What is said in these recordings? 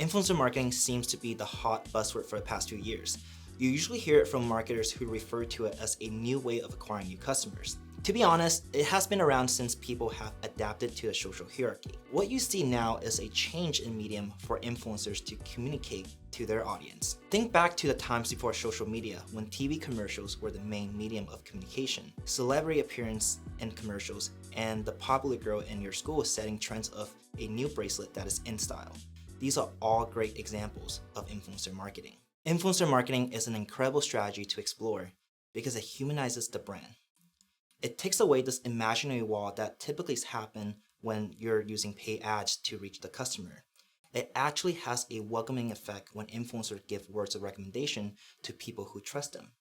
Influencer marketing seems to be the hot buzzword for the past few years. You usually hear it from marketers who refer to it as a new way of acquiring new customers. To be honest, it has been around since people have adapted to a social hierarchy. What you see now is a change in medium for influencers to communicate to their audience. Think back to the times before social media when TV commercials were the main medium of communication, celebrity appearance in commercials, and the popular girl in your school setting trends of a new bracelet that is in style. These are all great examples of influencer marketing. Influencer marketing is an incredible strategy to explore because it humanizes the brand. It takes away this imaginary wall that typically happens when you're using paid ads to reach the customer. It actually has a welcoming effect when influencers give words of recommendation to people who trust them.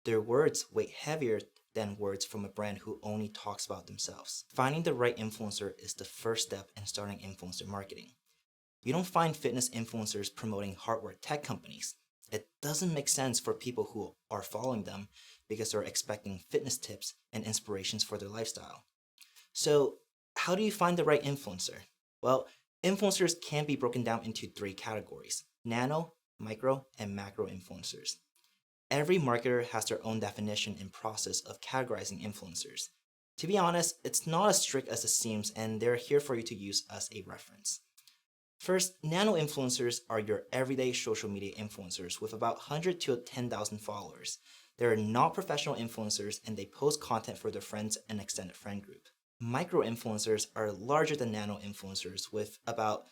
Their words weigh heavier than words from a brand who only talks about themselves. Finding the right influencer is the first step in starting influencer marketing. You don't find fitness influencers promoting hardware tech companies. It doesn't make sense for people who are following them because they're expecting fitness tips and inspirations for their lifestyle. So, how do you find the right influencer? Well, influencers can be broken down into three categories: nano, micro, and macro influencers. Every marketer has their own definition and process of categorizing influencers. To be honest, it's not as strict as it seems, and they're here for you to use as a reference. First, nano influencers are your everyday social media influencers with about 100 to 10,000 followers. They're not professional influencers and they post content for their friends and extended friend group. Micro influencers are larger than nano influencers with about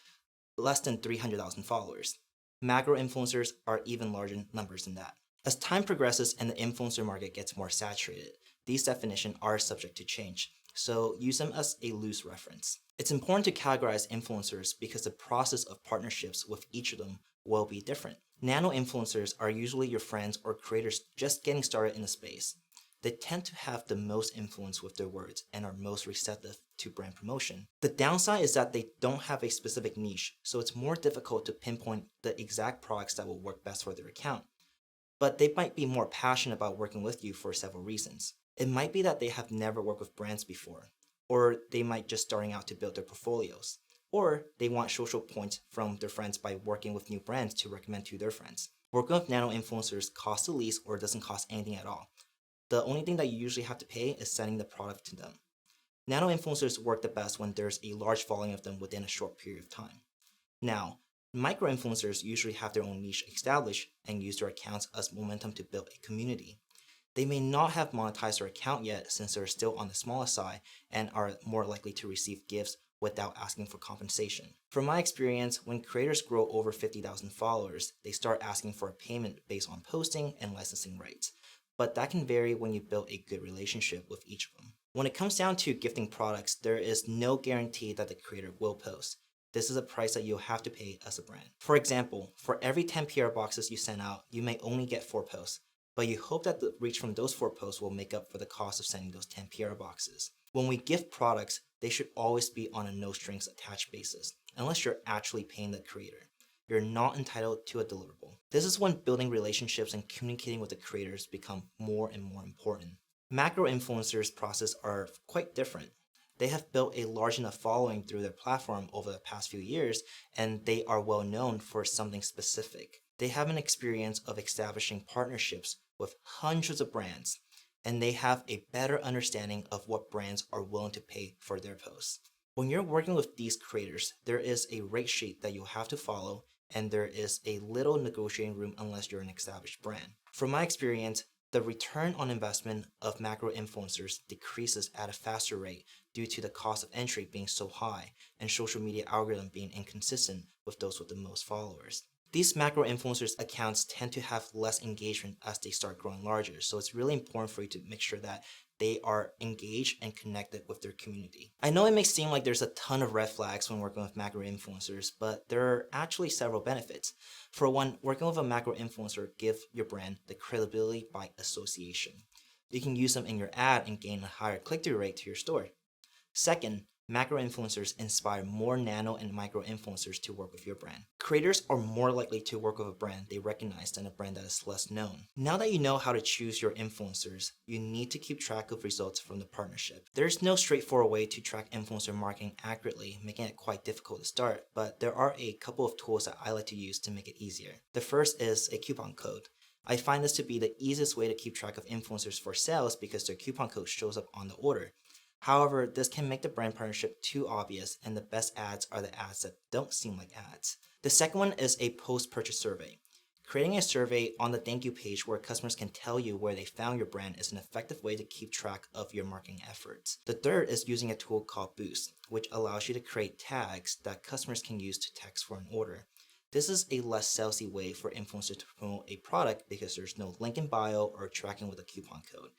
less than 300,000 followers. Macro influencers are even larger numbers than that. As time progresses and the influencer market gets more saturated, these definitions are subject to change, so use them as a loose reference. It's important to categorize influencers because the process of partnerships with each of them will be different. Nano influencers are usually your friends or creators just getting started in the space. They tend to have the most influence with their words and are most receptive to brand promotion. The downside is that they don't have a specific niche, so it's more difficult to pinpoint the exact products that will work best for their account. But they might be more passionate about working with you for several reasons. It might be that they have never worked with brands before, or they might just starting out to build their portfolios, or they want social points from their friends by working with new brands to recommend to their friends. Working with nano influencers costs the least or doesn't cost anything at all. The only thing that you usually have to pay is sending the product to them. Nano influencers work the best when there's a large volume of them within a short period of time. Now, micro influencers usually have their own niche established and use their accounts as momentum to build a community. They may not have monetized their account yet since they're still on the smaller side and are more likely to receive gifts without asking for compensation. From my experience, when creators grow over 50,000 followers, they start asking for a payment based on posting and licensing rights. But that can vary when you build a good relationship with each of them. When it comes down to gifting products, there is no guarantee that the creator will post. This is a price that you'll have to pay as a brand. For example, for every 10 PR boxes you send out, you may only get 4 posts, but you hope that the reach from those 4 posts will make up for the cost of sending those 10 PR boxes. When we gift products, they should always be on a no strings attached basis, unless you're actually paying the creator. You're not entitled to a deliverable. This is when building relationships and communicating with the creators become more and more important. Macro influencers' process are quite different. They have built a large enough following through their platform over the past few years, and they are well known for something specific. They have an experience of establishing partnerships with hundreds of brands, and they have a better understanding of what brands are willing to pay for their posts. When you're working with these creators, there is a rate sheet that you'll have to follow, and there is a little negotiating room unless you're an established brand. From my experience, the return on investment of macro influencers decreases at a faster rate due to the cost of entry being so high and social media algorithm being inconsistent with those with the most followers. These macro influencers accounts tend to have less engagement as they start growing larger, so it's really important for you to make sure that they are engaged and connected with their community. I know it may seem like there's a ton of red flags when working with macro influencers, but there are actually several benefits. For one, working with a macro influencer gives your brand the credibility by association. You can use them in your ad and gain a higher click-through rate to your store. Second, Macro influencers inspire more nano and micro influencers to work with your brand. Creators are more likely to work with a brand they recognize than a brand that is less known. Now that you know how to choose your influencers, you need to keep track of results from the partnership. There's no straightforward way to track influencer marketing accurately, making it quite difficult to start, but there are a couple of tools that I like to use to make it easier. The first is a coupon code. I find this to be the easiest way to keep track of influencers for sales because their coupon code shows up on the order. However, this can make the brand partnership too obvious, and the best ads are the ads that don't seem like ads. The second one is a post-purchase survey. Creating a survey on the thank you page where customers can tell you where they found your brand is an effective way to keep track of your marketing efforts. The third is using a tool called Boost, which allows you to create tags that customers can use to text for an order. This is a less salesy way for influencers to promote a product because there's no link in bio or tracking with a coupon code.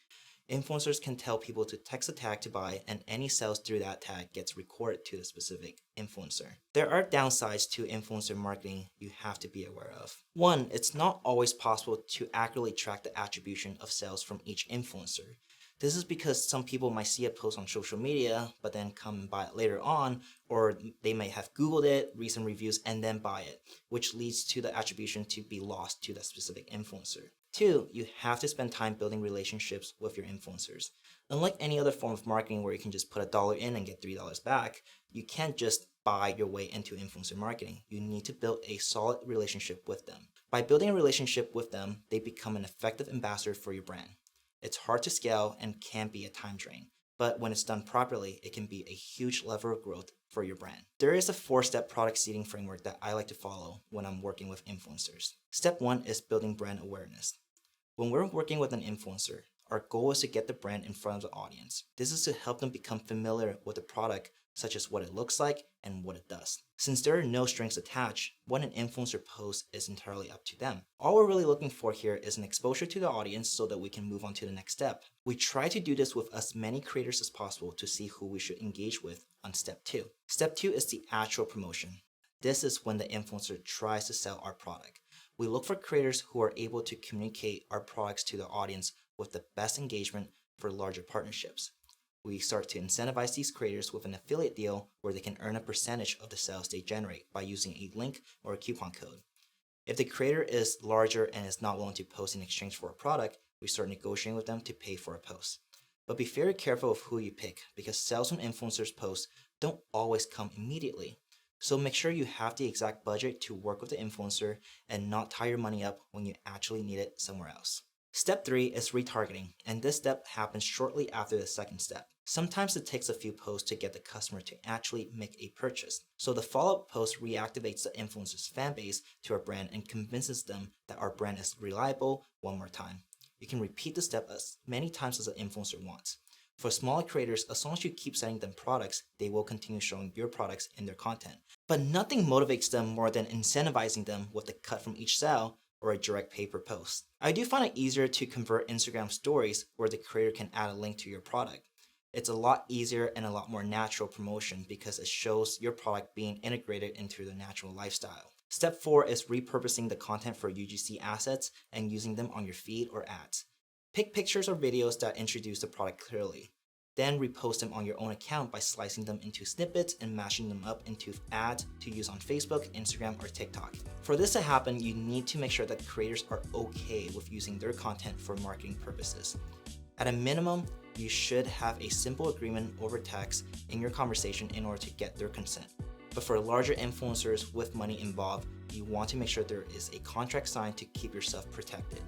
Influencers can tell people to text a tag to buy, and any sales through that tag gets recorded to the specific influencer. There are downsides to influencer marketing you have to be aware of. One, it's not always possible to accurately track the attribution of sales from each influencer. This is because some people might see a post on social media, but then come and buy it later on, or they may have Googled it, read some reviews, and then buy it, which leads to the attribution to be lost to that specific influencer. Two, you have to spend time building relationships with your influencers. Unlike any other form of marketing where you can just put $1 in and get $3 back, you can't just buy your way into influencer marketing. You need to build a solid relationship with them. By building a relationship with them, they become an effective ambassador for your brand. It's hard to scale and can be a time drain, but when it's done properly, it can be a huge lever of growth for your brand. There is a 4-step product seeding framework that I like to follow when I'm working with influencers. Step 1 is building brand awareness. When we're working with an influencer, our goal is to get the brand in front of the audience. This is to help them become familiar with the product, such as what it looks like and what it does. Since there are no strings attached, what an influencer posts is entirely up to them. All we're really looking for here is an exposure to the audience so that we can move on to the next step. We try to do this with as many creators as possible to see who we should engage with on step 2. Step 2 is the actual promotion. This is when the influencer tries to sell our product. We look for creators who are able to communicate our products to the audience with the best engagement for larger partnerships. We start to incentivize these creators with an affiliate deal where they can earn a percentage of the sales they generate by using a link or a coupon code. If the creator is larger and is not willing to post in exchange for a product, we start negotiating with them to pay for a post. But be very careful of who you pick because sales from influencers' posts don't always come immediately. So make sure you have the exact budget to work with the influencer and not tie your money up when you actually need it somewhere else. Step 3 is retargeting, and this step happens shortly after the second step. Sometimes it takes a few posts to get the customer to actually make a purchase. So the follow-up post reactivates the influencer's fan base to our brand and convinces them that our brand is reliable one more time. You can repeat the step as many times as the influencer wants. For smaller creators, as long as you keep sending them products, they will continue showing your products in their content. But nothing motivates them more than incentivizing them with a cut from each sale or a direct pay per post. I do find it easier to convert Instagram stories where the creator can add a link to your product. It's a lot easier and a lot more natural promotion because it shows your product being integrated into the natural lifestyle. Step 4 is repurposing the content for UGC assets and using them on your feed or ads. Pick pictures or videos that introduce the product clearly. Then repost them on your own account by slicing them into snippets and mashing them up into ads to use on Facebook, Instagram, or TikTok. For this to happen, you need to make sure that creators are okay with using their content for marketing purposes. At a minimum, you should have a simple agreement over text in your conversation in order to get their consent. But for larger influencers with money involved, you want to make sure there is a contract signed to keep yourself protected.